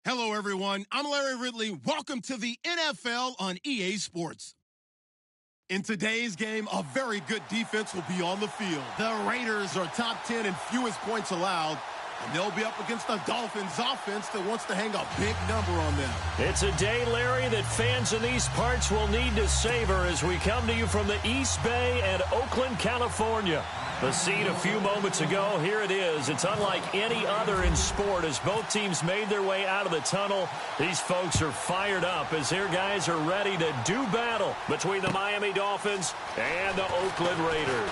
Hello, everyone. I'm Larry Ridley. Welcome to the NFL on EA Sports. In today's game, a very good defense will be on the field. The Raiders are top 10 in fewest points allowed, and they'll be up against the Dolphins offense that wants to hang a big number on them. It's a day, Larry, that fans in these parts will need to savor as we come to you from the East Bay and Oakland, California. The scene a few moments ago, here it is. It's unlike any other in sport as both teams made their way out of the tunnel. These folks are fired up as their guys are ready to do battle between the Miami Dolphins and the Oakland Raiders.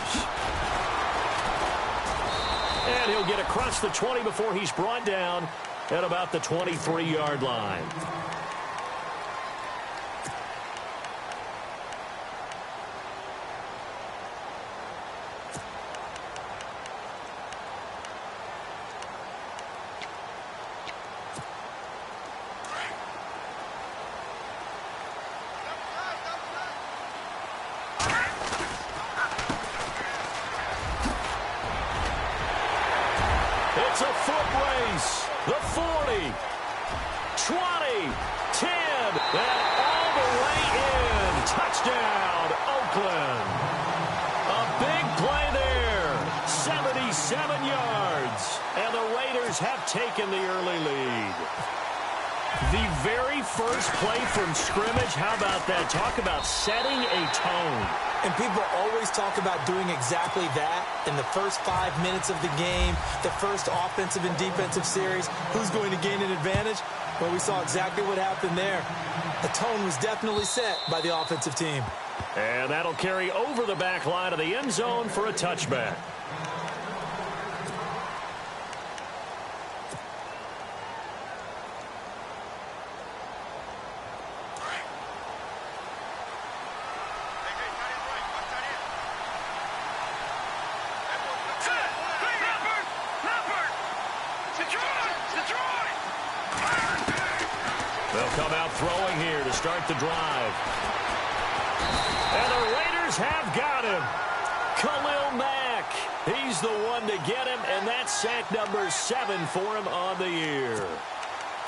And he'll get across the 20 before he's brought down at about the 23-yard line. It's a foot race. The 40, 20, 10, and all the way in. Touchdown, Oakland. A big play there. 77 yards. And the Raiders have taken the early lead. The very first play from scrimmage, how about that? Talk about setting a tone. And people always talk about doing exactly that in the first 5 minutes of the game, the first offensive and defensive series. Who's going to gain an advantage? Well, we saw exactly what happened there. The tone was definitely set by the offensive team. And that'll carry over the back line of the end zone for a touchback. They'll come out throwing here to start the drive. And the Raiders have got him. Khalil Mack. He's the one to get him, and that's sack number 7 for him on the year.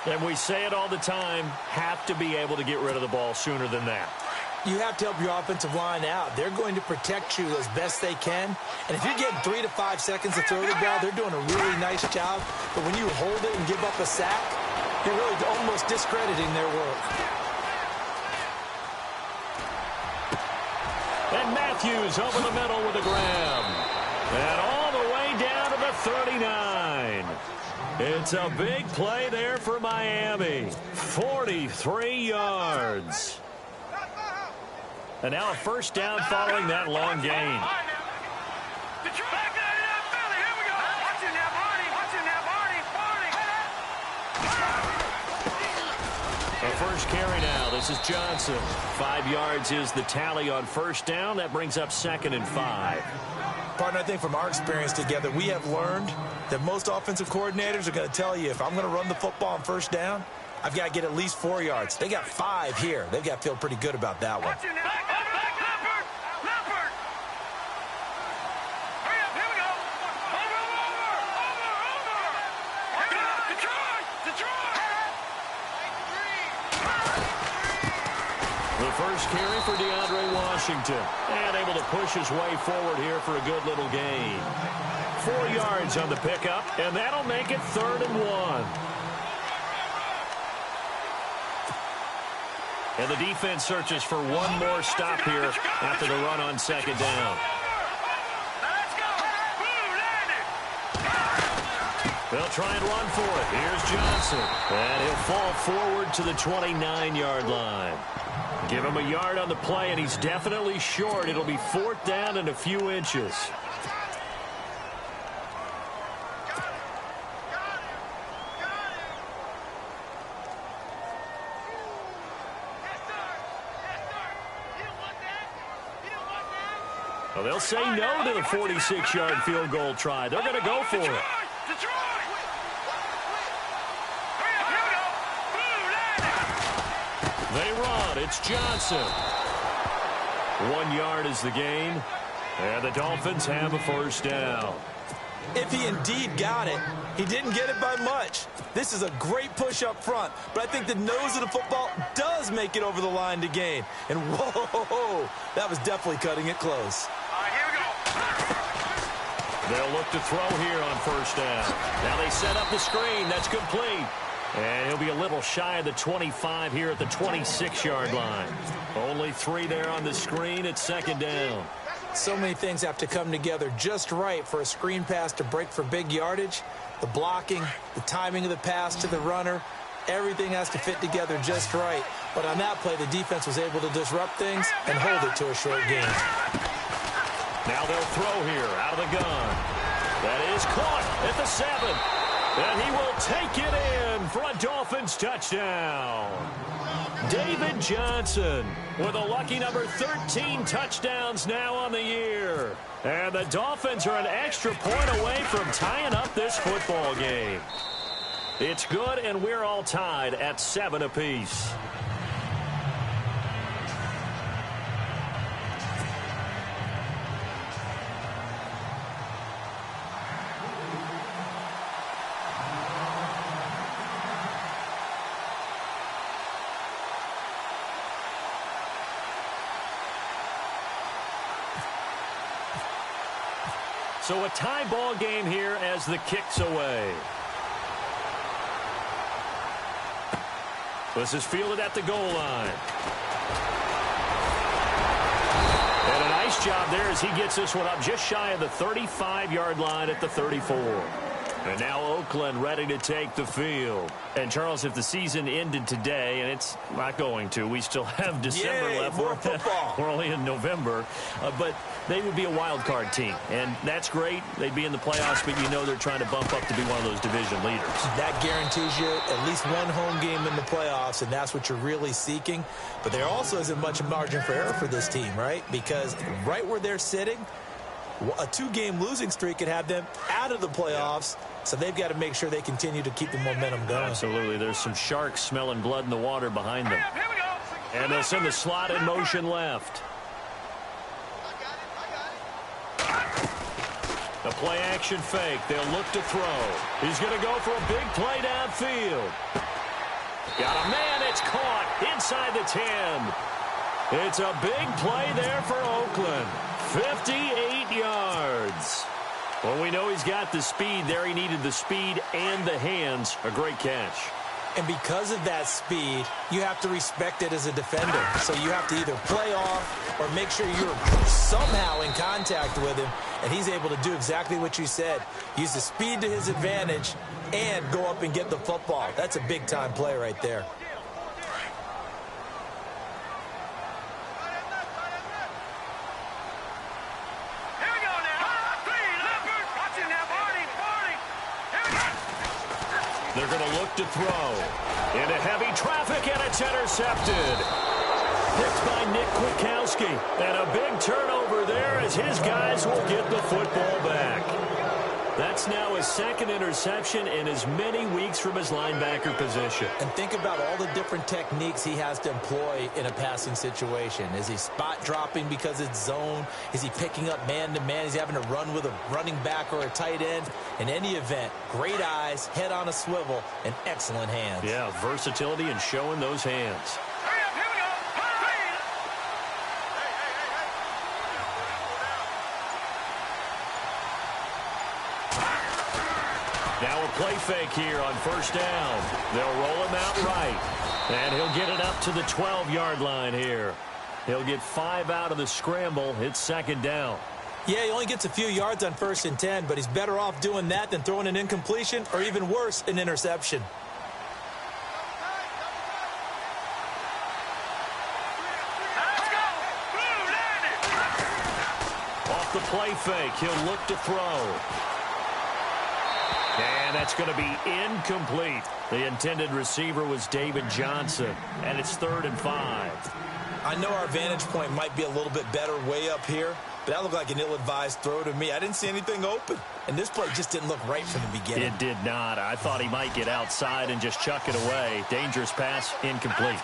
And we say it all the time, have to be able to get rid of the ball sooner than that. You have to help your offensive line out. They're going to protect you as best they can. And if you're getting 3 to 5 seconds to throw the ball, they're doing a really nice job. But when you hold it and give up a sack, you're really almost discrediting their work. And Matthews over the middle with a grab. And all the way down to the 39. It's a big play there for Miami. 43 yards. And now a first down following that long gain. A first carry now. This is Johnson. 5 yards is the tally on first down. That brings up 2nd and 5. Partner, I think from our experience together, we have learned that most offensive coordinators are going to tell you, if I'm going to run the football on first down, I've got to get at least 4 yards. They got 5 here. They've got to feel pretty good about that one. The first carry for DeAndre Washington. And able to push his way forward here for a good little gain. 4 yards on the pickup, and that'll make it 3rd and 1. And the defense searches for one more stop here after the run on 2nd down. They'll try and run for it. Here's Johnson. And he'll fall forward to the 29-yard line. Give him a yard on the play, and he's definitely short. It'll be 4th down and a few inches. Well, they'll say no to the 46-yard field goal try. They're going to go for it. They run. It's Johnson. 1 yard is the gain. And the Dolphins have a first down. If he indeed got it, he didn't get it by much. This is a great push up front, but I think the nose of the football does make it over the line to gain. And whoa, that was definitely cutting it close. All right, here we go. They'll look to throw here on first down. Now they set up the screen. That's complete. And he'll be a little shy of the 25 here at the 26-yard line. Only 3 there on the screen at second down. So many things have to come together just right for a screen pass to break for big yardage. The blocking, the timing of the pass to the runner, everything has to fit together just right. But on that play, the defense was able to disrupt things and hold it to a short gain. Now they'll throw here out of the gun. That is caught at the 7. And he will take it in for a Dolphins touchdown. David Johnson with a lucky number 13 touchdowns now on the year. And the Dolphins are an extra point away from tying up this football game. It's good, and we're all tied at 7 apiece. So a tie ball game here as the kick's away. This is fielded at the goal line. And a nice job there as he gets this one up just shy of the 35-yard line at the 34. And now Oakland ready to take the field. And, Charles, if the season ended today, and it's not going to, we still have December left. More football. We're only in November. But they would be a wild card team. And that's great. They'd be in the playoffs, but you know they're trying to bump up to be one of those division leaders. That guarantees you at least one home game in the playoffs, and that's what you're really seeking. But there also isn't much margin for error for this team, right? Because right where they're sitting, a 2-game losing streak could have them out of the playoffs. So they've got to make sure they continue to keep the momentum going. Absolutely. There's some sharks smelling blood in the water behind them. And they'll send the slot in motion left. The play action fake. They'll look to throw. He's going to go for a big play downfield. Got a man. It's caught inside the 10. It's a big play there for Oakland. 58 yards. Well, we know he's got the speed there. He needed the speed and the hands. A great catch. And because of that speed, you have to respect it as a defender. So you have to either play off or make sure you're somehow in contact with him. And he's able to do exactly what you said. Use the speed to his advantage and go up and get the football. That's a big-time play right there. They're going to look to throw. Into heavy traffic, and it's intercepted. Picked by Nick Kwiatkowski. And a big turnover there as his guys will get the football back. That's now his second interception in as many weeks from his linebacker position. And think about all the different techniques he has to employ in a passing situation. Is he spot dropping because it's zone? Is he picking up man-to-man? Is he having to run with a running back or a tight end? In any event, great eyes, head on a swivel, and excellent hands. Yeah, versatility and showing those hands. Now a play fake here on first down. They'll roll him out right. And he'll get it up to the 12-yard line here. He'll get 5 out of the scramble. It's second down. Yeah, he only gets a few yards on 1st and 10, but he's better off doing that than throwing an incompletion or even worse, an interception. Off the play fake, he'll look to throw. And that's going to be incomplete. The intended receiver was David Johnson, and it's 3rd and 5. I know our vantage point might be a little bit better way up here, but that looked like an ill-advised throw to me. I didn't see anything open, and this play just didn't look right from the beginning. It did not. I thought he might get outside and just chuck it away. Dangerous pass, incomplete.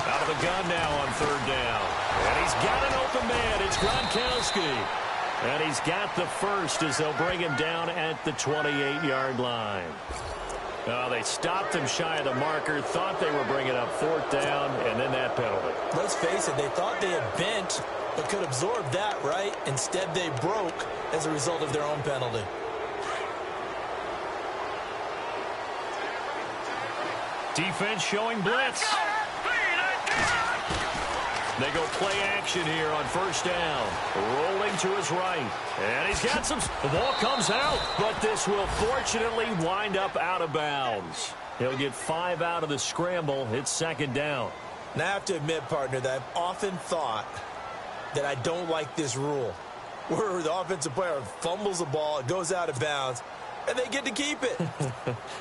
Out of the gun now on third down. And he's got an open man. It's Gronkowski. And he's got the first as they'll bring him down at the 28-yard line. They stopped him shy of the marker, thought they were bringing up fourth down, and then that penalty. Let's face it, they thought they had bent but could absorb that, right? Instead, they broke as a result of their own penalty. Defense showing blitz. They go play action here on first down. Rolling to his right. And he's got some. The ball comes out, but this will fortunately wind up out of bounds. He'll get 5 out of the scramble. It's second down. Now, I have to admit, partner, that I've often thought that I don't like this rule, where the offensive player fumbles the ball, it goes out of bounds, and they get to keep it.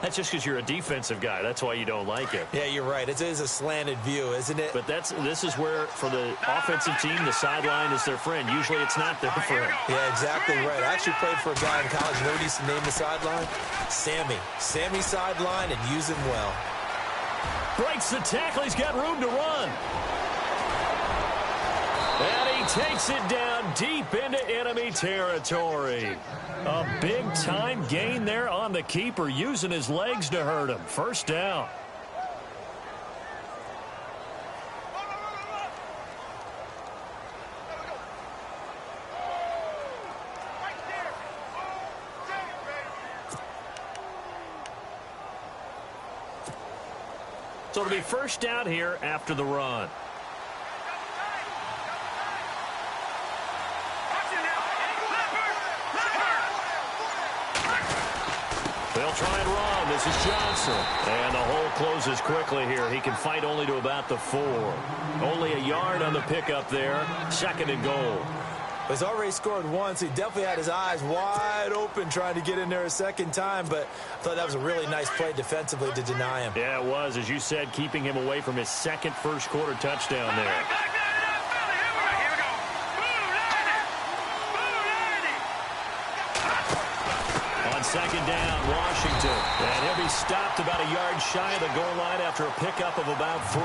That's just because you're a defensive guy. That's why you don't like it. Yeah, you're right. It is a slanted view, isn't it? But this is where, for the offensive team, the sideline is their friend. Usually it's not their friend. Yeah, exactly right. I actually played for a guy in college. You know what he used to name the sideline? Sammy. Sammy sideline, and use him well. Breaks the tackle. He's got room to run. And he takes it down deep into enemy territory. A big-time gain there on the keeper, using his legs to hurt him. First down. So it'll be first down here after the run. They'll try and run. This is Johnson. And the hole closes quickly here. He can fight only to about the 4. Only a yard on the pickup there. Second and goal. He's already scored once. He definitely had his eyes wide open trying to get in there a second time, but I thought that was a really nice play defensively to deny him. Yeah, it was. As you said, keeping him away from his second first-quarter touchdown there. On second down, Washington. And he'll be stopped about a yard shy of the goal line after a pickup of about 3.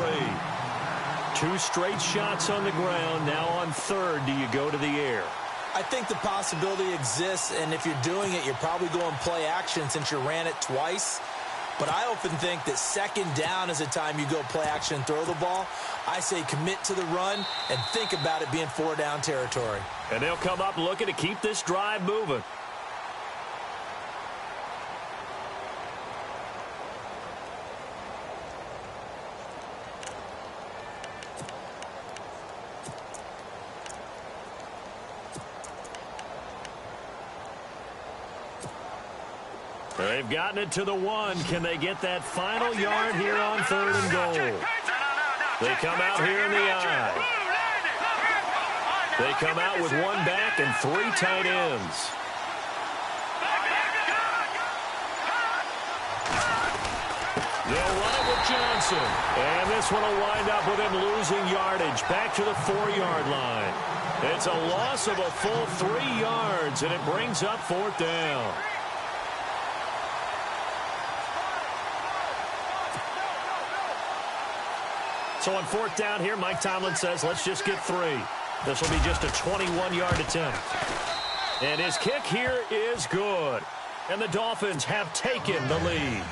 2 straight shots on the ground. Now on third, do you go to the air? I think the possibility exists, and if you're doing it, you're probably going play action since you ran it twice. But I often think that second down is the time you go play action and throw the ball. I say commit to the run and think about it being 4-down territory. And they'll come up looking to keep this drive moving. They've gotten it to the 1. Can they get that final yard here on third and goal? They come out here in the eye. They come out with 1 back and 3 tight ends. They'll run it with Johnson. And this one will wind up with him losing yardage back to the 4-yard line. It's a loss of a full 3 yards, and it brings up fourth down. So on fourth down here, Mike Tomlin says, let's just get 3. This will be just a 21-yard attempt. And his kick here is good. And the Dolphins have taken the lead.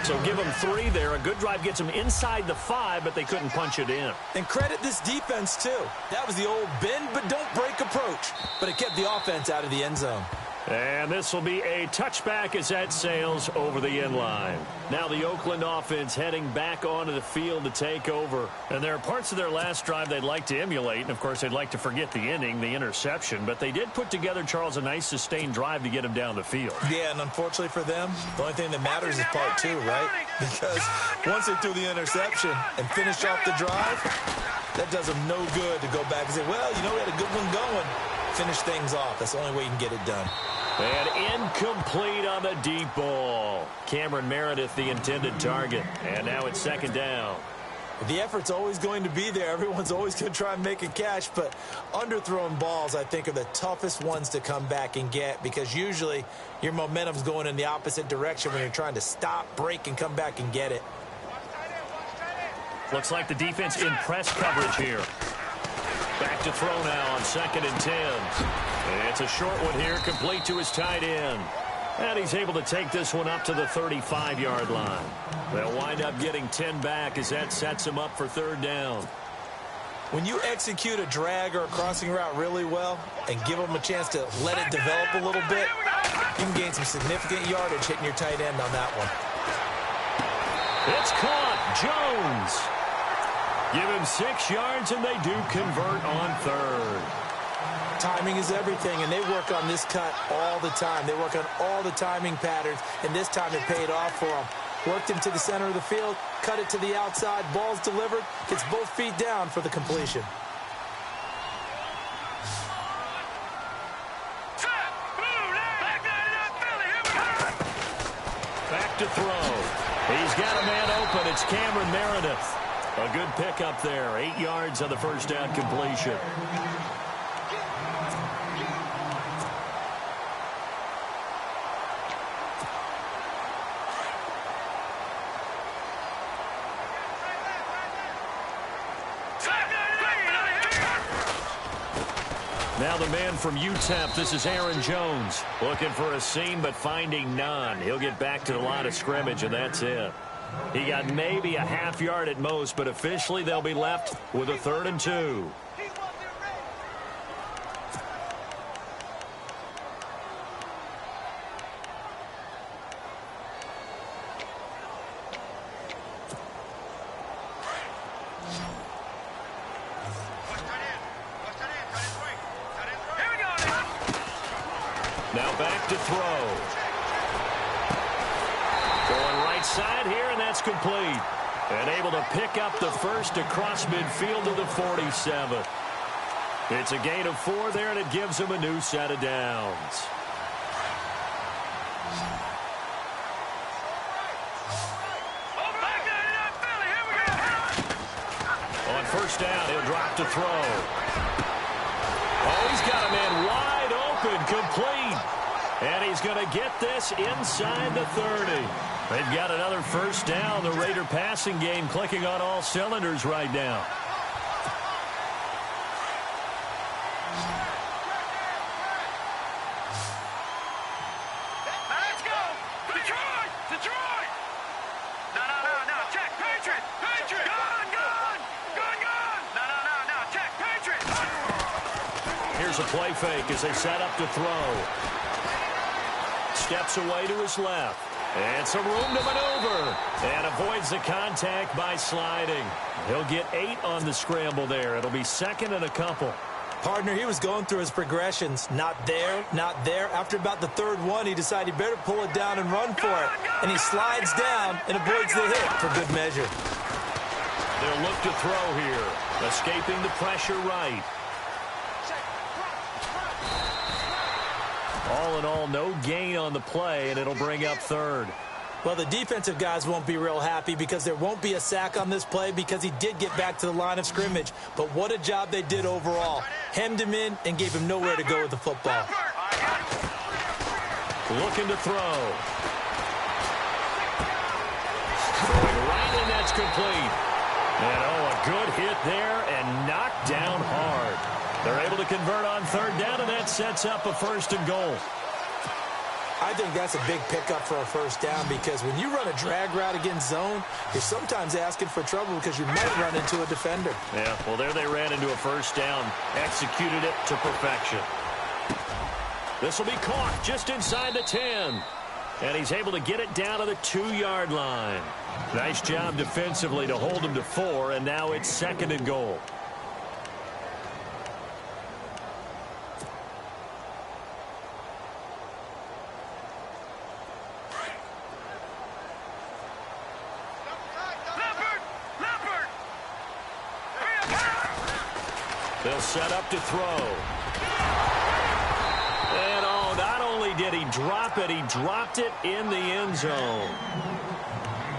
So give them 3 there. A good drive gets them inside the 5, but they couldn't punch it in. And credit this defense, too. That was the old bend but don't break approach. But it kept the offense out of the end zone. And this will be a touchback as that sails over the end line. Now the Oakland offense heading back onto the field to take over. And there are parts of their last drive they'd like to emulate. And, of course, they'd like to forget the inning, the interception. But they did put together, Charles, a nice sustained drive to get him down the field. Yeah, and unfortunately for them, the only thing that matters is part 2, right? Because once they threw the interception and finished off the drive, that does them no good to go back and say, well, you know, we had a good one going. Finish things off. That's the only way you can get it done. And incomplete on the deep ball. Cameron Meredith, the intended target. And now it's second down. The effort's always going to be there. Everyone's always going to try and make a catch, but underthrown balls, I think, are the toughest ones to come back and get because usually your momentum's going in the opposite direction when you're trying to stop, break, and come back and get it. Looks like the defense in press coverage here. Back to throw now on 2nd and 10. And it's a short one here, complete to his tight end. And he's able to take this one up to the 35-yard line. They'll wind up getting 10 back as that sets him up for 3rd down. When you execute a drag or a crossing route really well and give them a chance to let it develop a little bit, you can gain some significant yardage hitting your tight end on that one. It's caught. Jones. Give him 6 yards, and they do convert on 3rd. Timing is everything, and they work on this cut all the time. They work on all the timing patterns, and this time it paid off for them. Worked him to the center of the field, cut it to the outside, ball's delivered, gets both feet down for the completion. Back to throw. He's got a man open. It's Cameron Meredith. A good pickup there. 8 yards on the first down completion. Now the man from UTEP, this is Aaron Jones. Looking for a seam, but finding none. He'll get back to the line of scrimmage, and that's it. He got maybe a half yard at most, but officially they'll be left with a 3rd and 2. Now back to throw. Going right side here, and that's complete. And able to pick up the first across midfield to the 47. It's a gain of 4 there, and it gives him a new set of downs. On 1st down, he'll drop to throw. Oh, he's got a man wide open, complete. And he's going to get this inside the 30. They've got another 1st down. The Raider passing game clicking on all cylinders right now. Let's go! Detroit! Detroit! No. Check, Patriot! Patriot! Gone! No. Check, Patriot! Here's a play fake as they set up to throw. Steps away to his left. And some room to maneuver. And avoids the contact by sliding. He'll get 8 on the scramble there. It'll be 2nd and a couple. Partner, he was going through his progressions. Not there, not there. After about the 3rd one, he decided he better pull it down and run for it. And he slides down and avoids the hit for good measure. They'll look to throw here. Escaping the pressure right. All in all, no gain on the play, and it'll bring up 3rd. Well, the defensive guys won't be real happy because there won't be a sack on this play because he did get back to the line of scrimmage. But what a job they did overall. Hemmed him in and gave him nowhere to go with the football. Looking to throw. Throwing right, and that's complete. And, oh, a good hit there and knocked down hard. They're able to convert on 3rd down, and that sets up a 1st and goal. I think that's a big pickup for a 1st down because when you run a drag route against zone, you're sometimes asking for trouble because you might run into a defender. Yeah, well, there they ran into a 1st down, executed it to perfection. This will be caught just inside the 10. And he's able to get it down to the 2-yard line. Nice job defensively to hold him to 4, and now it's 2nd and goal. They'll set up to throw. And, oh, not only did he drop it, he dropped it in the end zone.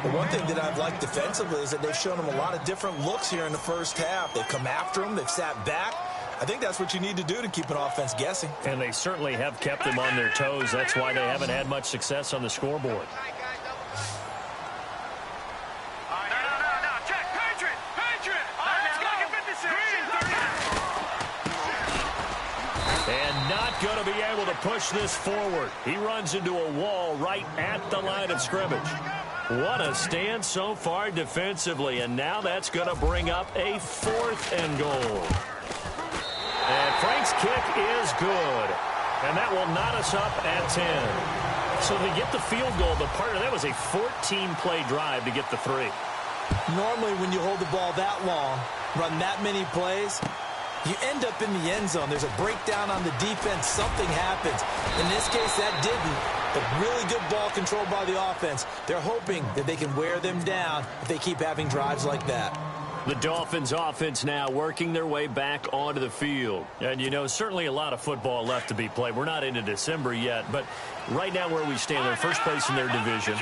Well, one thing that I've liked defensively is that they've shown him a lot of different looks here in the 1st half. They've come after him. They've sat back. I think that's what you need to do to keep an offense guessing. And they certainly have kept them on their toes. That's why they haven't had much success on the scoreboard. No. Check, Patriot! not going to be able to push this forward. He runs into a wall right at the line of scrimmage. What a stand so far defensively, and now that's going to bring up a 4th and goal. And Frank's kick is good, and that will knot us up at 10. So they get the field goal. The partner, that was a 14-play drive to get the 3. Normally when you hold the ball that long, run that many plays, you end up in the end zone. There's a breakdown on the defense. Something happens. In this case, that didn't. But really good ball control by the offense. They're hoping that they can wear them down if they keep having drives like that. The Dolphins offense now working their way back onto the field. And, you know, certainly a lot of football left to be played. We're not into December yet, but right now where we stand, they're first place in their division.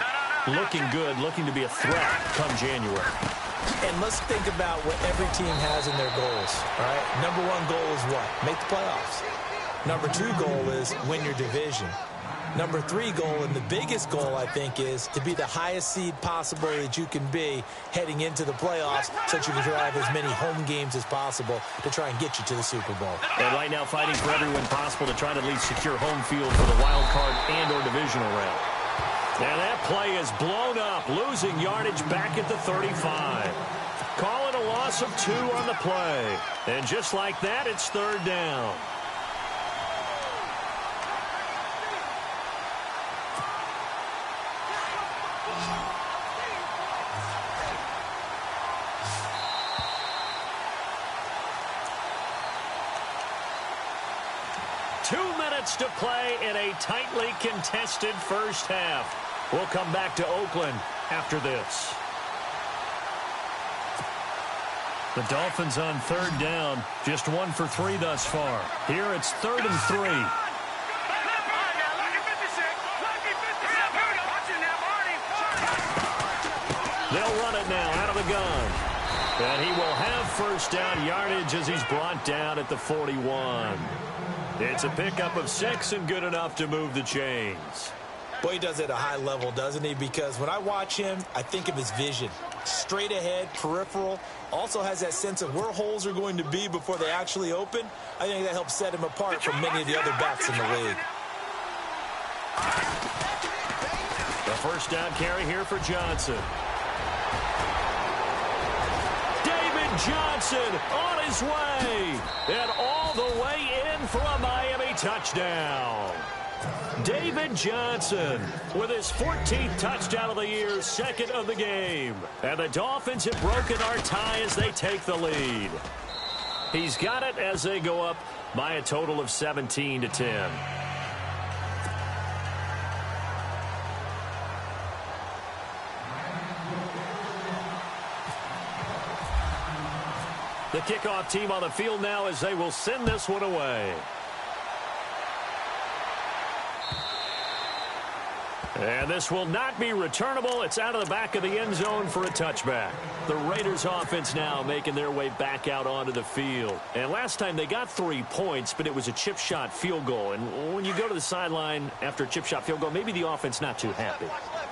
Looking good, looking to be a threat come January. And let's think about what every team has in their goals, all right? Number 1 goal is what? Make the playoffs. Number 2 goal is win your division. Number 3 goal, and the biggest goal, I think, is to be the highest seed possible that you can be heading into the playoffs so that you can drive as many home games as possible to try and get you to the Super Bowl. And right now fighting for every win possible to try to at least secure home field for the wild card and or divisional round. And that play is blown up, losing yardage back at the 35. Calling a loss of 2 on the play. And just like that, it's 3rd down. To play in a tightly contested first half. We'll come back to Oakland after this. The Dolphins on 3rd down, just 1 for 3 thus far. Here it's 3rd and 3. They'll run it now out of the gun. And he will have first down yardage as he's brought down at the 41. It's a pickup of 6 and good enough to move the chains. Boy, he does it at a high level, doesn't he? Because when I watch him, I think of his vision. Straight ahead, peripheral. Also has that sense of where holes are going to be before they actually open. I think that helps set him apart from many of the other backs in the league. The first down carry here for Johnson. Johnson on his way, and all the way in for a Miami touchdown. David Johnson with his 14th touchdown of the year, 2nd of the game. And the Dolphins have broken our tie as they take the lead. He's got it as they go up by a total of 17-10. The kickoff team on the field now as they will send this one away. And this will not be returnable. It's out of the back of the end zone for a touchback. The Raiders offense now making their way back out onto the field. And last time they got 3 points, but it was a chip shot field goal. And when you go to the sideline after a chip shot field goal, maybe the offense not too happy.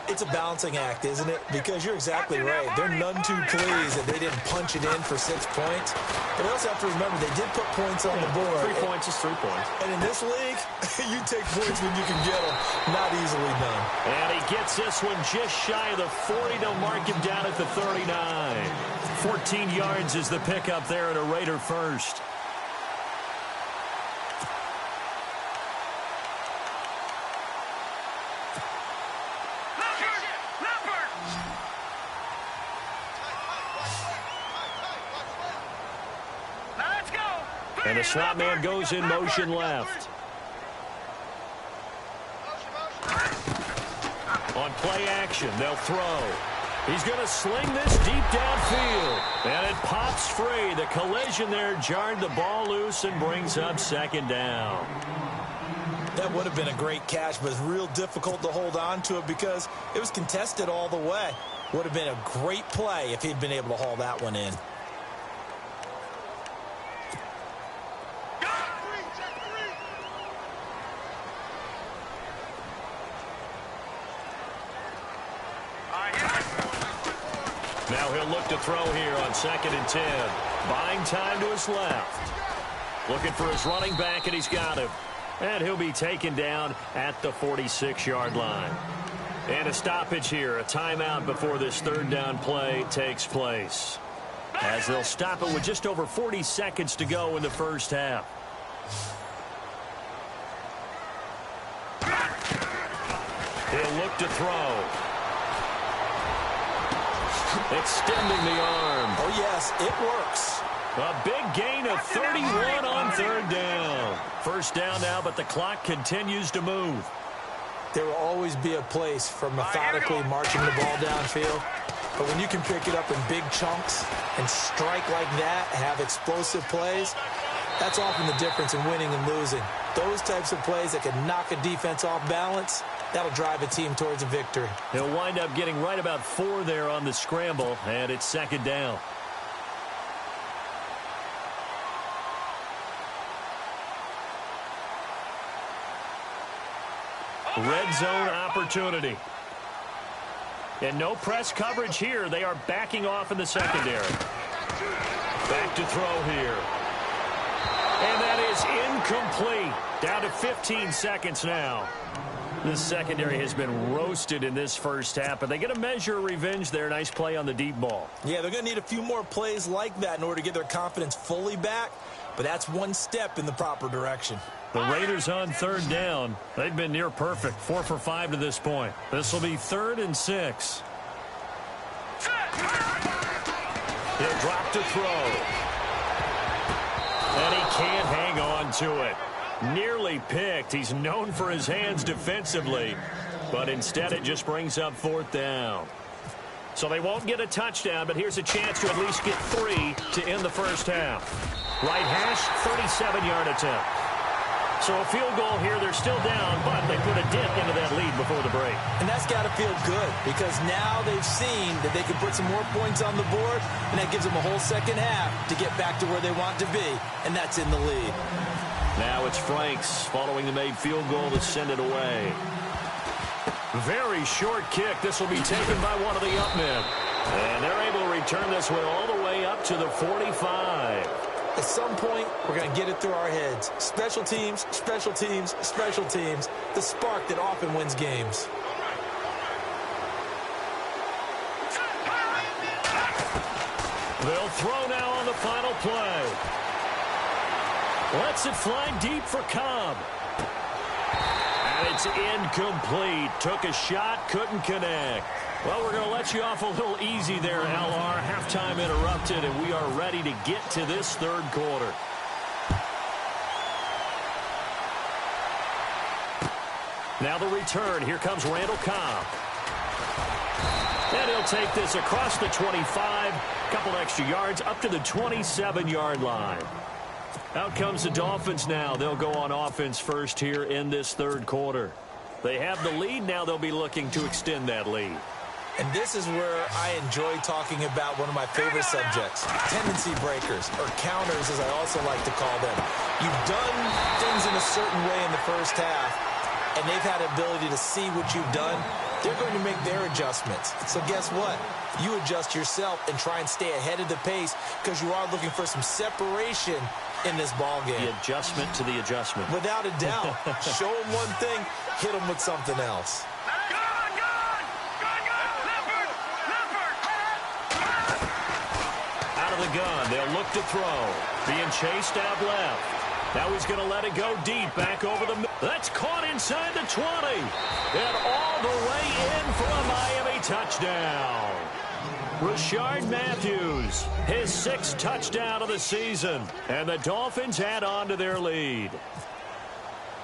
It's a balancing act, isn't it? Because you're exactly right. They're none too pleased that they didn't punch it in for 6 points. But we also have to remember they did put points on the board. 3 points is 3 points. And in this league, you take points when you can get them. Not easily done. And he gets this one just shy of the 40 to mark him down at the 39. 14 yards is the pickup there at a Raider first. And the slot man goes in motion left. On play action, they'll throw. He's going to sling this deep downfield. And it pops free. The collision there jarred the ball loose and brings up 2nd down. That would have been a great catch, but it's real difficult to hold on to it because it was contested all the way. Would have been a great play if he'd been able to haul that one in. Now he'll look to throw here on 2nd and 10. Buying time to his left. Looking for his running back, and he's got him. And he'll be taken down at the 46-yard line. And a stoppage here, a timeout before this third down play takes place. As they'll stop it with just over 40 seconds to go in the first half. He'll look to throw. Extending the arm. Oh, yes, it works. A big gain of 31 on third down. First down now, but the clock continues to move. There will always be a place for methodically marching the ball downfield. But when you can pick it up in big chunks and strike like that, have explosive plays, that's often the difference in winning and losing. Those types of plays that can knock a defense off balance, that'll drive a team towards a victory. He'll wind up getting right about 4 there on the scramble, and it's second down. Red zone opportunity. And no press coverage here. They are backing off in the secondary. Back to throw here. And that is incomplete. Down to 15 seconds now. This secondary has been roasted in this first half, but they get a measure of revenge there. Nice play on the deep ball. Yeah, they're going to need a few more plays like that in order to get their confidence fully back, but that's one step in the proper direction. The Raiders on third down. They've been near perfect. 4 for 5 to this point. This will be 3rd and 6. He'll drop to throw. And he can't hang on to it. Nearly picked. He's known for his hands defensively, but instead it just brings up 4th down. So they won't get a touchdown, but here's a chance to at least get 3 to end the first half. Right hash, 37-yard attempt. So a field goal here, they're still down, but they put a dent into that lead before the break. And that's got to feel good because now they've seen that they can put some more points on the board, and that gives them a whole second half to get back to where they want to be, and that's in the lead. Now it's Franks following the made field goal to send it away. Very short kick. This will be taken by one of the up men. And they're able to return this one all the way up to the 45. At some point, we're going to get it through our heads. Special teams, special teams, special teams. The spark that often wins games. They'll throw now on the final play. Lets it fly deep for Cobb. And it's incomplete. Took a shot, couldn't connect. Well, we're going to let you off a little easy there, LR. Halftime interrupted, and we are ready to get to this third quarter. Now the return. Here comes Randall Cobb. And he'll take this across the 25. A couple extra yards up to the 27-yard line. Out comes the Dolphins now. They'll go on offense first here in this third quarter. They have the lead. Now they'll be looking to extend that lead. And this is where I enjoy talking about one of my favorite subjects, tendency breakers, or counters as I also like to call them. You've done things in a certain way in the first half, and they've had the ability to see what you've done. They're going to make their adjustments. So guess what? You adjust yourself and try and stay ahead of the pace because you are looking for some separation in this ball game. The adjustment to the adjustment. Without a doubt. Show them one thing, hit them with something else. Out of the gun, they'll look to throw. Being chased out left. Now he's going to let it go deep, back over the middle. That's caught inside the 20. And all the way in for a Miami touchdown. Rashard Matthews, his 6th touchdown of the season. And the Dolphins add on to their lead.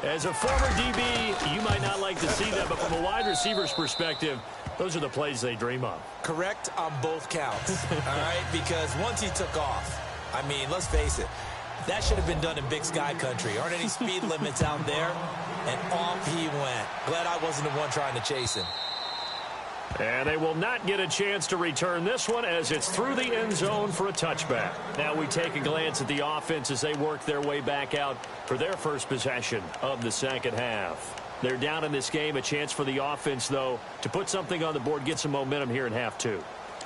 As a former DB, you might not like to see that, but from a wide receiver's perspective, those are the plays they dream of. Correct on both counts, all right? Because once he took off, I mean, let's face it, that should have been done in Big Sky country. Aren't any speed limits out there? And off he went. Glad I wasn't the one trying to chase him. And they will not get a chance to return this one as it's through the end zone for a touchback. Now we take a glance at the offense as they work their way back out for their first possession of the second half. They're down in this game. A chance for the offense, though, to put something on the board, get some momentum here in half 2.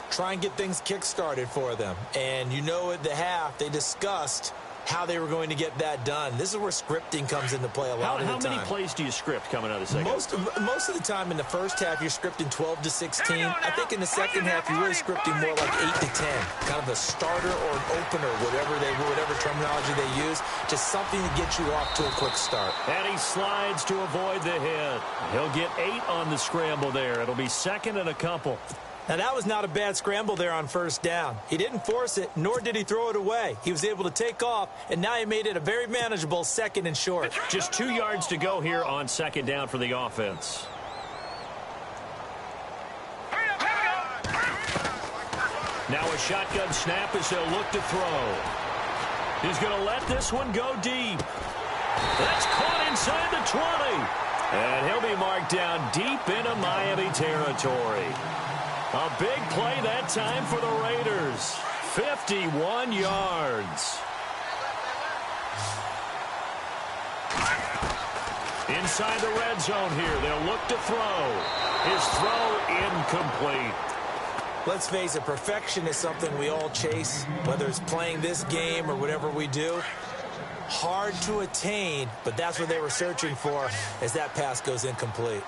Try and get things kick-started for them. And you know at the half, they discussed how they were going to get that done. This is where scripting comes into play a lot of the time. How many plays do you script coming out of the second? Most of the time in the first half, you're scripting 12 to 16. I think in the second half, you're really scripting more like 8 to 10. Kind of a starter or an opener, whatever terminology they use. Just something to get you off to a quick start. And he slides to avoid the hit. He'll get 8 on the scramble there. It'll be second and a couple. Now, that was not a bad scramble there on first down. He didn't force it, nor did he throw it away. He was able to take off, and now he made it a very manageable second and short. Just 2 yards to go here on second down for the offense. Now a shotgun snap as they'll look to throw. He's going to let this one go deep. That's caught inside the 20. And he'll be marked down deep into Miami territory. A big play that time for the Raiders. 51 yards. Inside the red zone here. They'll look to throw. His throw incomplete. Let's face it, perfection is something we all chase, whether it's playing this game or whatever we do. Hard to attain, but that's what they were searching for as that pass goes incomplete.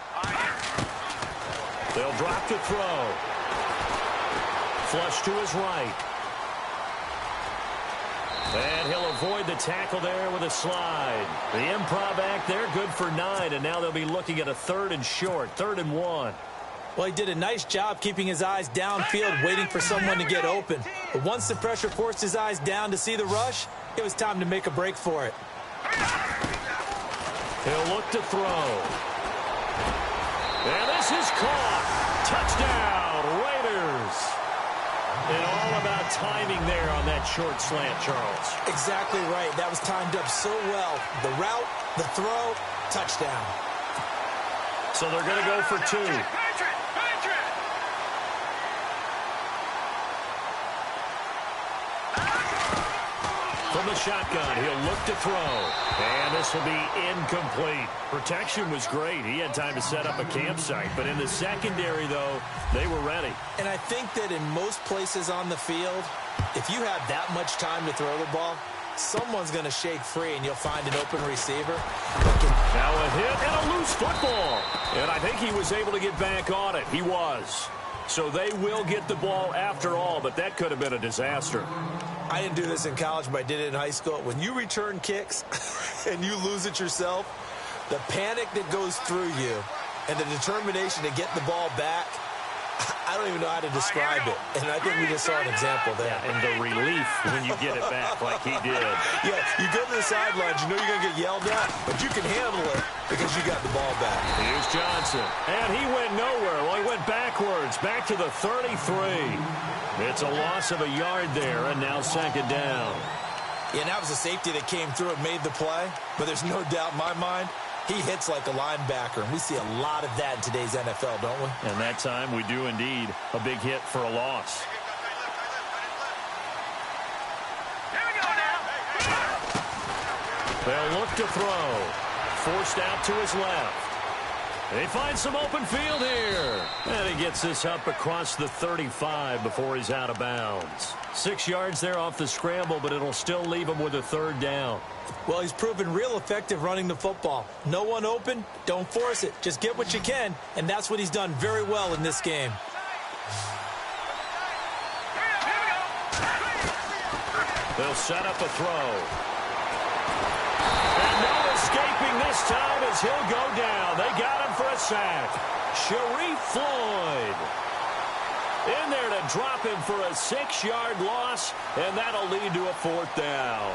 They'll drop to throw. Flush to his right. And he'll avoid the tackle there with a slide. The improv act there, good for 9, and now they'll be looking at a 3rd and short, 3rd and 1. Well, he did a nice job keeping his eyes downfield, waiting for someone to get open. But once the pressure forced his eyes down to see the rush, it was time to make a break for it. He'll look to throw. And this is caught. Touchdown, Raiders. And all about timing there on that short slant, Charles. Exactly right. That was timed up so well. The route, the throw, touchdown. So they're going to go for 2. From the shotgun, he'll look to throw. And this will be incomplete. Protection was great. He had time to set up a campsite. But in the secondary, though, they were ready. And I think that in most places on the field, if you have that much time to throw the ball, someone's going to shake free, and you'll find an open receiver. Now a hit and a loose football. And I think he was able to get back on it. He was. So they will get the ball after all, but that could have been a disaster. I didn't do this in college, but I did it in high school. When you return kicks and you lose it yourself, the panic that goes through you and the determination to get the ball back, I don't even know how to describe it. And I think we just saw an example there. Yeah, and the relief when you get it back like he did. Yeah, you go to the sidelines, you know you're going to get yelled at, but you can handle it because you got the ball back. Here's Johnson. And he went nowhere. Well, he went backwards, back to the 33. It's a loss of a yard there, and now second down. Yeah, and that was a safety that came through and made the play, but there's no doubt in my mind, he hits like a linebacker, and we see a lot of that in today's NFL, don't we? And that time we do indeed. A big hit for a loss. Here we go now. They'll look to throw. Forced out to his left. They find some open field here. And he gets this up across the 35 before he's out of bounds. 6 yards there off the scramble, but it'll still leave him with a 3rd down. Well, he's proven real effective running the football. No one open, don't force it. Just get what you can, and that's what he's done very well in this game. They'll set up a throw. And no escaping this time as he'll go down. They got him for a sack. Sharif Floyd in there to drop him for a 6-yard loss, and that'll lead to a 4th down.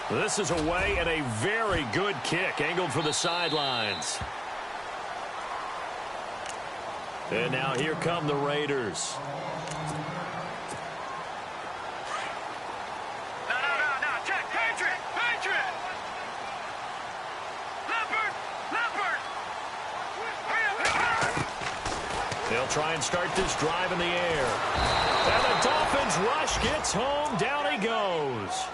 This is away and a very good kick, angled for the sidelines. And now here come the Raiders. No, check, Patriot! Leopard! They'll try and start this drive in the air. And the Dolphins rush gets home, down he goes.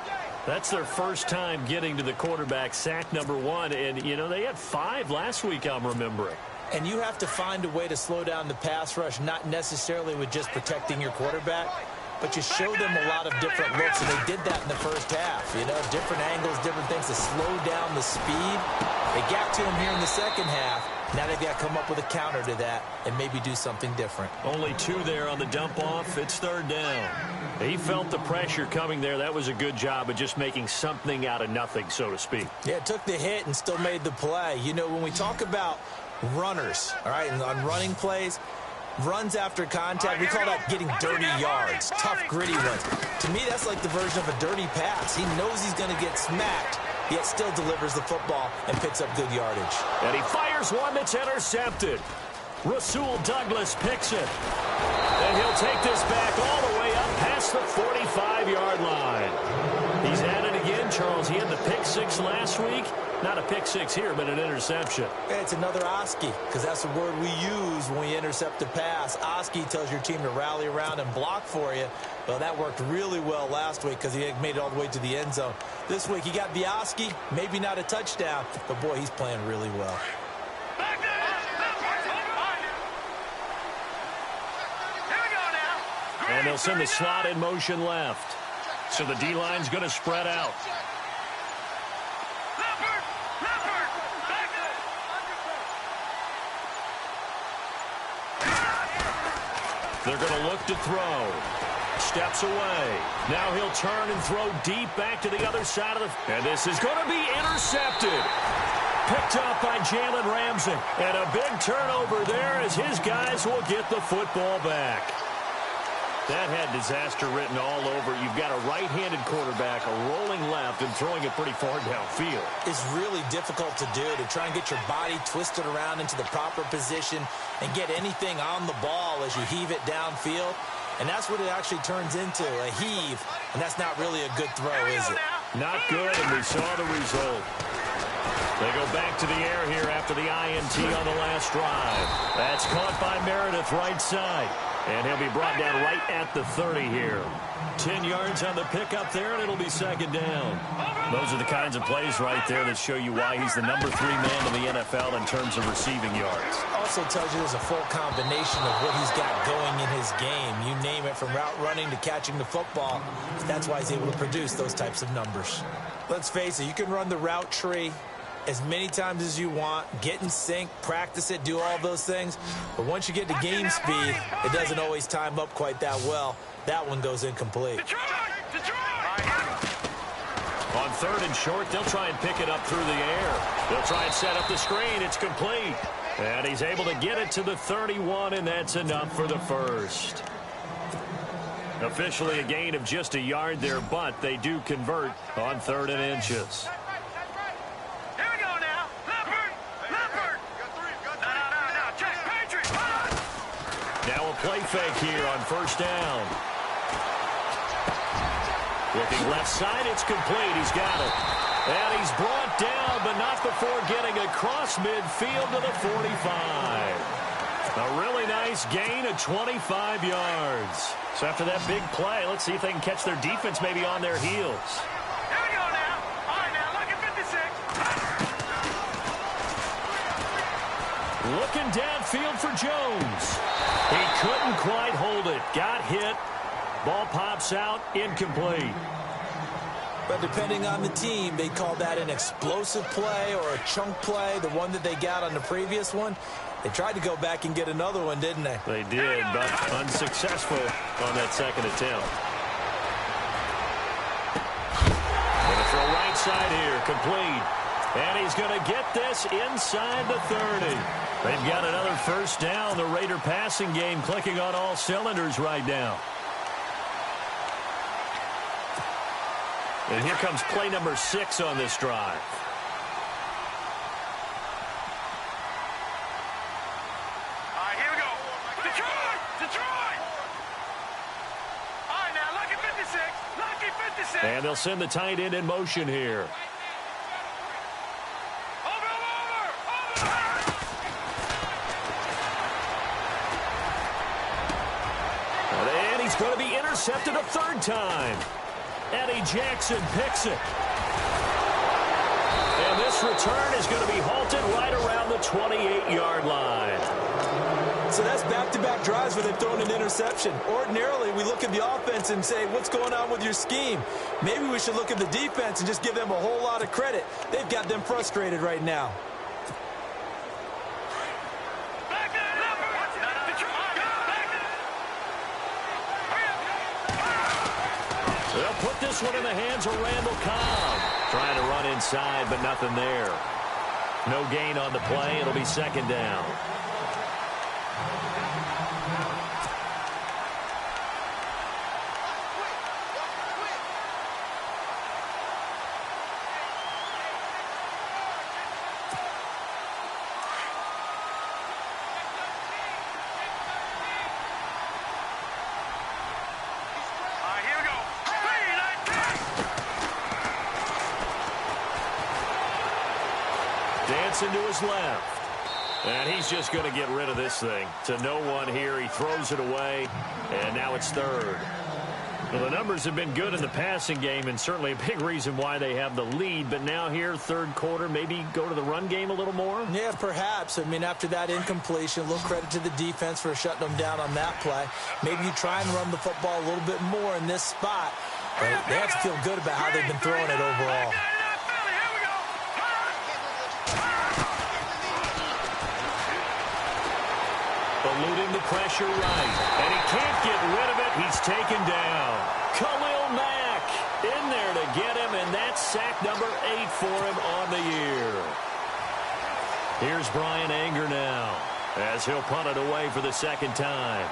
That's their first time getting to the quarterback, sack number 1. And, you know, they had 5 last week, I'm remembering. And you have to find a way to slow down the pass rush, not necessarily with just protecting your quarterback, but you show them a lot of different looks, and they did that in the first half. You know, different angles, different things to slow down the speed. They got to him here in the second half. Now they've got to come up with a counter to that and maybe do something different. Only 2 there on the dump-off. It's third down. He felt the pressure coming there. That was a good job of just making something out of nothing, so to speak. Yeah, took the hit and still made the play. You know, when we talk about runners, all right, and on running plays, runs after contact, we call that getting dirty yards, tough, gritty ones. To me, that's like the version of a dirty pass. He knows he's going to get smacked, yet still delivers the football and picks up good yardage. And he fires one that's intercepted. Rasul Douglas picks it. And he'll take this back all the way up past the 45-yard line. He's at it again, Charles. He had the pick 6 last week. Not a pick 6 here, but an interception. Yeah, it's another Oski, because that's the word we use when we intercept a pass. Oski tells your team to rally around and block for you. Well, that worked really well last week because he made it all the way to the end zone. This week, he got the Oski, maybe not a touchdown, but, boy, he's playing really well. And they'll send the slot in motion left. So the D-line's going to spread out. They're going to look to throw. Steps away. Now he'll turn and throw deep back to the other side of the... And this is going to be intercepted. Picked up by Jalen Ramsey. And a big turnover there as his guys will get the football back. That had disaster written all over. You've got a right-handed quarterback, a rolling left, and throwing it pretty far downfield. It's really difficult to do, to try and get your body twisted around into the proper position and get anything on the ball as you heave it downfield. And that's what it actually turns into, a heave. And that's not really a good throw, is it? Not good, and we saw the result. They go back to the air here after the INT on the last drive. That's caught by Meredith right side. And he'll be brought down right at the 30 here. 10 yards on the pickup there, and it'll be second down. Those are the kinds of plays right there that show you why he's the number 3 man in the NFL in terms of receiving yards. Also tells you there's a full combination of what he's got going in his game. You name it, from route running to catching the football. That's why he's able to produce those types of numbers. Let's face it, you can run the route tree as many times as you want, get in sync, practice it, do all those things. But once you get to game speed, it doesn't always time up quite that well. That one goes incomplete. On third and short, they'll try and pick it up through the air. They'll try and set up the screen. It's complete. And he's able to get it to the 31, and that's enough for the first. Officially a gain of just a yard there, but they do convert on 3rd and inches. Now a play fake here on first down. Looking left side, it's complete. He's got it. And he's brought down, but not before getting across midfield to the 45. A really nice gain of 25 yards. So after that big play, let's see if they can catch their defense maybe on their heels. Here we go now. All right, now, look at 56. Looking downfield for Jones. He couldn't quite hold it. Got hit. Ball pops out. Incomplete. But depending on the team, they call that an explosive play or a chunk play, the one that they got on the previous one. They tried to go back and get another one, didn't they? They did, but unsuccessful on that second attempt. Going to throw right side here. Complete. And he's going to get this inside the 30. They've got another first down. The Raider passing game clicking on all cylinders right now. And here comes play number 6 on this drive. All right, here we go. Detroit! Detroit! All right, now, lucky 56. Lucky 56. And they'll send the tight end in motion here. Over. And he's going to be intercepted a 3rd time. Eddie Jackson picks it. And this return is going to be halted right around the 28-yard line. So that's back-to-back drives where they've thrown an interception. Ordinarily, we look at the offense and say, what's going on with your scheme? Maybe we should look at the defense and just give them a whole lot of credit. They've got them frustrated right now. They'll put this one in the hands of Randall Cobb. Trying to run inside, but nothing there. No gain on the play. It'll be second down. Dancing to his left. And he's just going to get rid of this thing. To no one here. He throws it away. And now it's third. Well, the numbers have been good in the passing game, and certainly a big reason why they have the lead. But now here, third quarter, maybe go to the run game a little more? Yeah, perhaps. I mean, after that incompletion, a little credit to the defense for shutting them down on that play. Maybe you try and run the football a little bit more in this spot. But they have to feel good about how they've been throwing it overall. Eluding the pressure right. And he can't get rid of it. He's taken down. Khalil Mack in there to get him, and that's sack number 8 for him on the year. Here's Brian Anger now as he'll punt it away for the second time.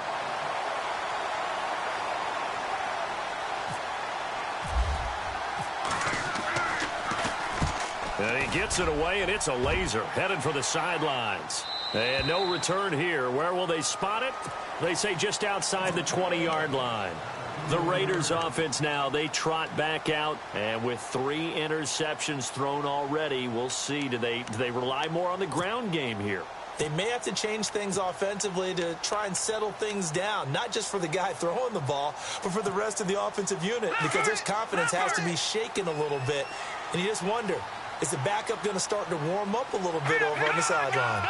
And he gets it away, and it's a laser headed for the sidelines. And no return here. Where will they spot it? They say just outside the 20-yard line. The Raiders offense now, they trot back out. And with 3 interceptions thrown already, we'll see. Do they rely more on the ground game here? They may have to change things offensively to try and settle things down, not just for the guy throwing the ball, but for the rest of the offensive unit, because their confidence has to be shaken a little bit. And you just wonder, is the backup going to start to warm up a little bit over on the sideline?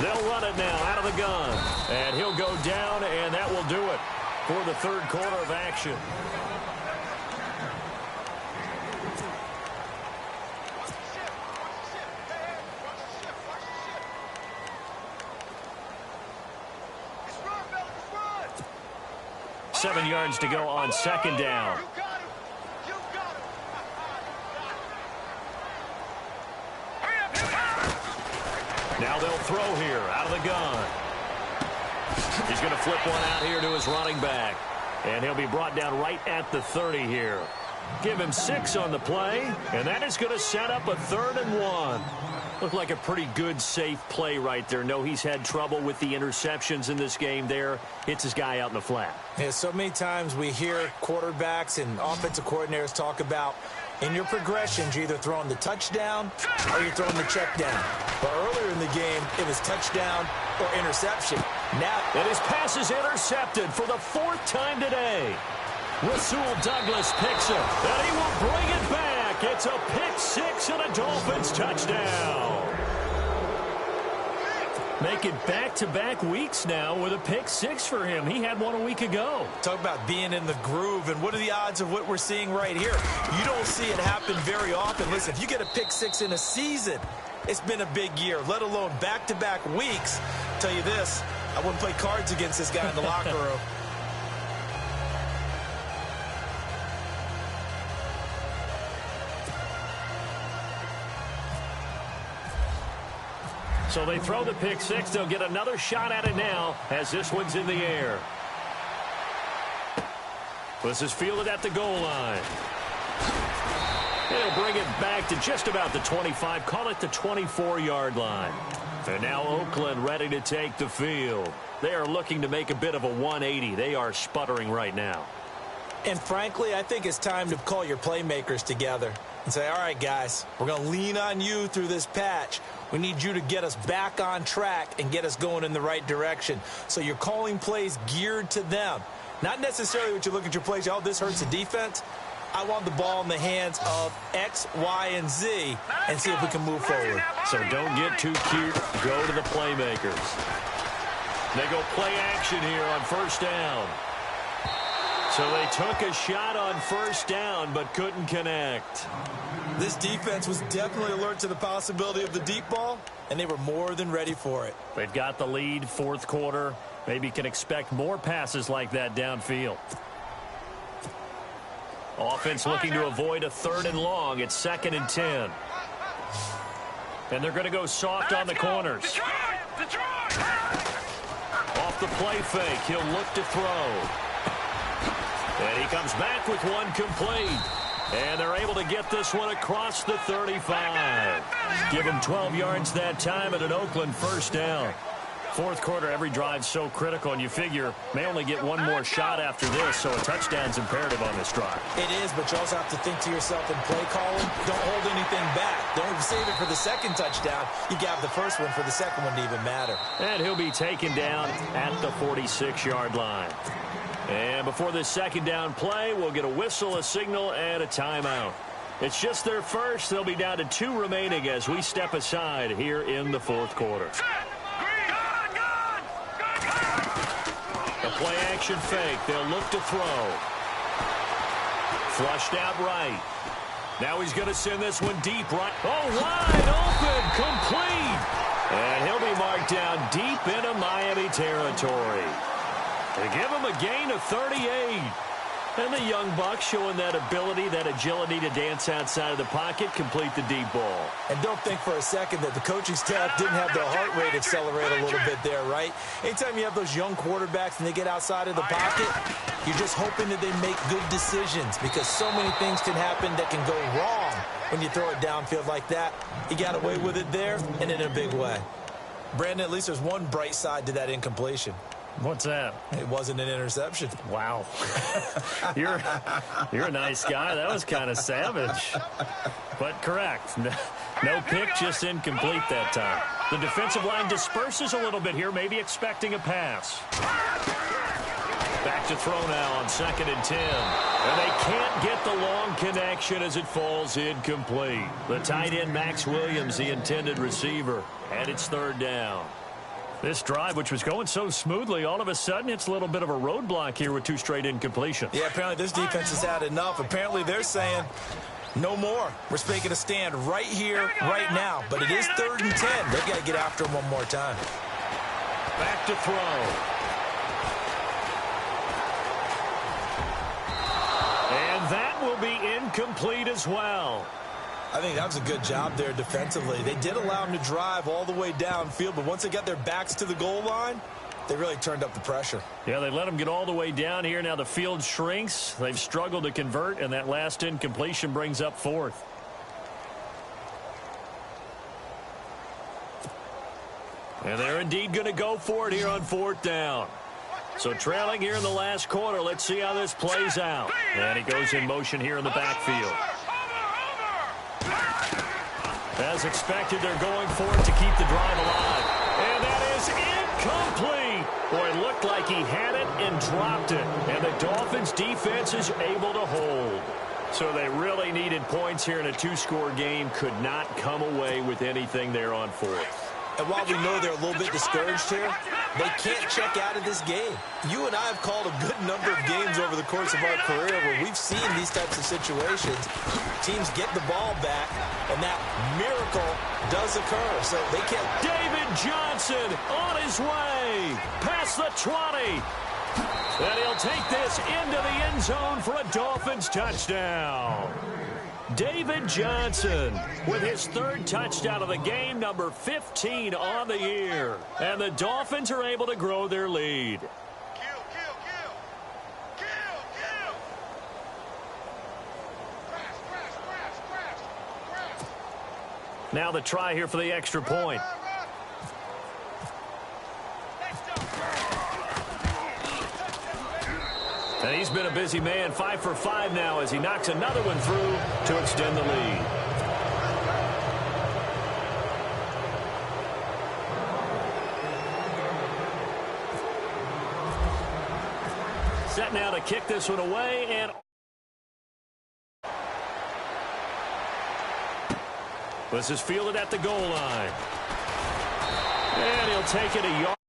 They'll run it now out of the gun. And he'll go down, and that will do it for the third quarter of action. Seven yards to go on second down. Now they'll throw here out of the gun. He's going to flip one out here to his running back. And he'll be brought down right at the 30 here. Give him 6 on the play, and that is going to set up a 3rd and 1. Looked like a pretty good, safe play right there. No, he's had trouble with the interceptions in this game there. Hits his guy out in the flat. Yeah, so many times we hear quarterbacks and offensive coordinators talk about in your progressions, you're either throwing the touchdown or you're throwing the check down. But earlier in the game, it was touchdown or interception. Now, and his pass is intercepted for the 4th time today. Rasul Douglas picks it, and he will bring it back. It's a pick 6 and a Dolphins touchdown. Make it back-to-back weeks now with a pick 6 for him. He had one a week ago. Talk about being in the groove, and what are the odds of what we're seeing right here? You don't see it happen very often. Listen, if you get a pick 6 in a season, it's been a big year, let alone back-to-back weeks. I'll tell you this, I wouldn't play cards against this guy in the locker room. So they throw the pick 6. They'll get another shot at it now as this one's in the air. This is fielded at the goal line. They'll bring it back to just about the 25. Call it the 24-yard line. And now Oakland ready to take the field. They are looking to make a bit of a 180. They are sputtering right now. And frankly, I think it's time to call your playmakers together and say, all right, guys, we're going to lean on you through this patch. We need you to get us back on track and get us going in the right direction. So you're calling plays geared to them. Not necessarily what you look at your plays, oh, this hurts the defense. I want the ball in the hands of X, Y, and Z and see if we can move forward. So don't get too cute. Go to the playmakers. They go play action here on first down. So they took a shot on first down but couldn't connect. This defense was definitely alert to the possibility of the deep ball, and they were more than ready for it. They've got the lead, fourth quarter. Maybe can expect more passes like that downfield. Offense looking to avoid a 3rd and long. It's 2nd and 10. And they're going to go soft on the corners. Off the play fake, he'll look to throw. And he comes back with one complete. And they're able to get this one across the 35. Give him 12 yards that time and an Oakland first down. Fourth quarter, every drive so critical, and you figure may only get one more shot after this, so a touchdown's imperative on this drive. It is, but you also have to think to yourself in play calling, don't hold anything back. Don't save it for the second touchdown. You got the first one for the second one to even matter. And he'll be taken down at the 46-yard line. And before this second down play, we'll get a whistle, a signal, and a timeout. It's just their first. They'll be down to 2 remaining as we step aside here in the fourth quarter. The play action fake. They'll look to throw. Flushed out right. Now he's going to send this one deep right. Oh, wide open, complete. And he'll be marked down deep into Miami territory. They give him a gain of 38. And the young Bucks showing that ability, that agility to dance outside of the pocket, complete the deep ball. And don't think for a second that the coaching staff didn't have their heart rate accelerate a little bit there, right? Anytime you have those young quarterbacks and they get outside of the pocket, you're just hoping that they make good decisions because so many things can happen that can go wrong when you throw it downfield like that. He got away with it there and in a big way. Brandon, at least there's one bright side to that incompletion. What's that? It wasn't an interception. Wow. You're a nice guy. That was kind of savage. But correct. No pick, just incomplete that time. The defensive line disperses a little bit here, maybe expecting a pass. Back to throw now on 2nd and 10. And they can't get the long connection as it falls incomplete. The tight end, Max Williams, the intended receiver. And it's 3rd down. This drive, which was going so smoothly, all of a sudden it's a little bit of a roadblock here with 2 straight incompletions. Yeah, apparently this defense has had enough. Apparently they're saying no more. We're making a stand right here, right now. But it is 3rd and 10. They've got to get after him one more time. Back to throw. And that will be incomplete as well. I think that was a good job there defensively. They did allow him to drive all the way downfield, but once they got their backs to the goal line, they really turned up the pressure. Yeah, they let him get all the way down here. Now the field shrinks. They've struggled to convert, and that last incompletion brings up 4th. And they're indeed going to go for it here on 4th down. So trailing here in the last quarter. Let's see how this plays out. And he goes in motion here in the backfield. As expected, they're going for it to keep the drive alive. And that is incomplete. Boy, it looked like he had it and dropped it. And the Dolphins' defense is able to hold. So they really needed points here in a 2-score game. Could not come away with anything there on 4th. And while we know they're a little bit discouraged here, they can't check out of this game. You and I have called a good number of games over the course of our career where we've seen these types of situations. Teams get the ball back, and that miracle does occur. So they can't. David Johnson on his way past the 20. And he'll take this into the end zone for a Dolphins touchdown. David Johnson with his 3rd touchdown of the game, number 15 on the year. And the Dolphins are able to grow their lead. Now the try here for the extra point. And he's been a busy man, 5 for 5 now as he knocks another one through to extend the lead. Set now to kick this one away, and this is fielded at the goal line. And he'll take it a yard.